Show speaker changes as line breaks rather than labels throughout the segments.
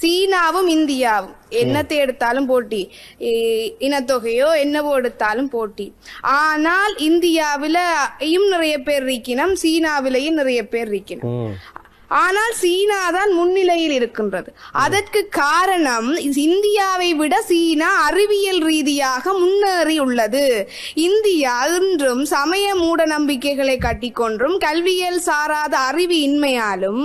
சீனாவும் இந்தியாவும் என்னத்தை எடுத்தாலும் போட்டி, இனத்தொகையோ என்னவோ எடுத்தாலும் போட்டி. ஆனால் இந்தியாவிலையும் நிறைய பேர் இருக்கணும், சீனாவிலையும் நிறைய பேர் இருக்கணும். ஆனால் சீனா தான் முன்னிலையில் இருக்கின்றது. அதற்கு காரணம் இந்தியாவை விட சீனா அறிவியல் ரீதியாக முன்னேறி உள்ளது. இந்தியா இன்றும் சமய மூட நம்பிக்கைகளை கட்டிக்கொன்றும் கல்வியல் சாராத அறிவு இன்மையாலும்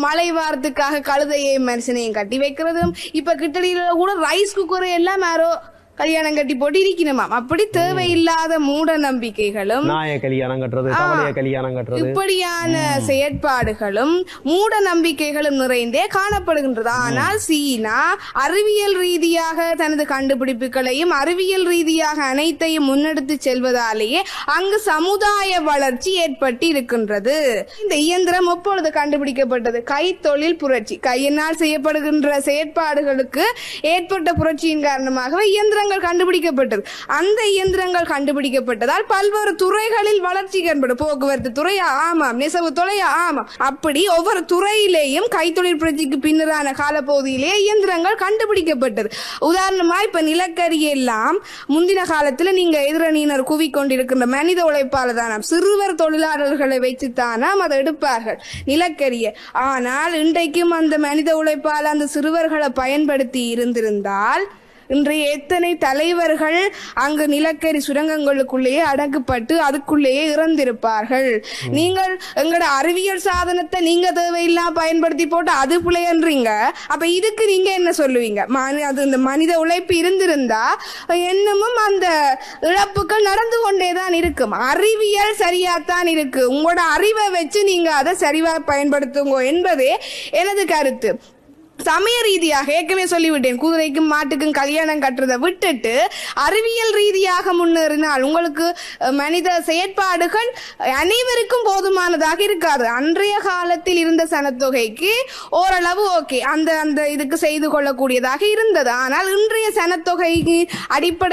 மழை வாரத்துக்காக கழுதையை மனுஷனையும் கட்டி வைக்கிறதும், இப்ப கிட்டடியில கூட ரைஸ் குக்கரை எல்லாம் யாரோ கல்யாணம் கட்டி போட்டு இருக்கணுமா. அப்படி தேவையில்லாத மூட நம்பிக்கைகளும் இப்படியான செயற்பாடுகளும் மூட நம்பிக்கைகளும் நிறைந்தே காணப்படுகின்றது. ஆனால் சீனா அறிவியல் ரீதியாக தனது கண்டுபிடிப்புகளையும் அறிவியல் ரீதியாக அனைத்தையும் முன்னெடுத்து செல்வதாலேயே அங்கு சமுதாய வளர்ச்சி ஏற்பட்டு இருக்கின்றது. இந்த இயந்திரம் எப்பொழுது கண்டுபிடிக்கப்பட்டது? கைத்தொழில் புரட்சி. கையினால் செய்யப்படுகின்ற செயற்பாடுகளுக்கு ஏற்பட்ட புரட்சியின் காரணமாக இயந்திரங்கள் கண்டுபிடிக்கப்பட்டது. அந்த இயந்திரங்கள் கண்டுபிடிக்கப்பட்டதால் பல்வேறு துறைகளில் வளர்ச்சி ஏற்படும். போக்குவரத்து துறையா ஆமாம், நெசவு துறையா ஆமாம், அப்படி ஒவ்வொரு துறையிலேயும் கைத்தொழில் புரட்சிக்கு பின்னரான காலப்பகுதியிலேயே இயந்திரங்கள் கண்டுபிடிக்கப்பட்டது. உதாரணமா இப்ப நிலக்கரி எல்லாம் முந்தின காலத்துல நீங்க எதிரணியினர் குவிக்கொண்டிருக்கின்ற மனித உழைப்பாளர் தானாம், சிறுவர் தொழிலாளர்களை வைத்துத்தானாம் அதை எடுப்பார்கள் நிலக்கரிய. ஆனால் இன்றைக்கும் அந்த மனித உழைப்பாளர் அந்த சிறுவர்களை பயன்படுத்தி இருந்திருந்தால் இன்றைய எத்தனை தலைவர்கள் அங்கு நிலக்கரி சுரங்கங்களுக்குள்ளேயே அடக்கப்பட்டு அதுக்குள்ளேயே இறந்திருப்பார்கள். நீங்கள் எங்களோட அறிவியல் சாதனத்தை நீங்க தேவையில்லாம பயன்படுத்தி போட்டு அது பிள்ளையன்றீங்க. அப்ப இதுக்கு நீங்க என்ன சொல்லுவீங்க? அது இந்த மனித உழைப்பு இருந்திருந்தா என்னமும் அந்த இழப்புகள் நடந்து கொண்டேதான் இருக்கும். அறிவியல் சரியாத்தான் இருக்கு. உங்களோட அறிவை வச்சு நீங்க அதை சரிவா பயன்படுத்துங்க என்பதே எனது கருத்து. சமய ரீதியாக ஏற்கனவே சொல்லிவிட்டேன், குதிரைக்கும் மாட்டுக்கும் கல்யாணம் கட்டுறதை விட்டுட்டு அறிவியல் ரீதியாக முன்னேறினால் உங்களுக்கு மனித செயற்பாடுகள் அனைவருக்கும் போதுமானதாக இருக்காது. அன்றைய காலத்தில் இருந்த சனத்தொகைக்கு ஓரளவு ஓகே, அந்த இதுக்கு செய்து கொள்ளக்கூடியதாக இருந்தது. ஆனால் இன்றைய சனத்தொகைக்கு அடிப்படை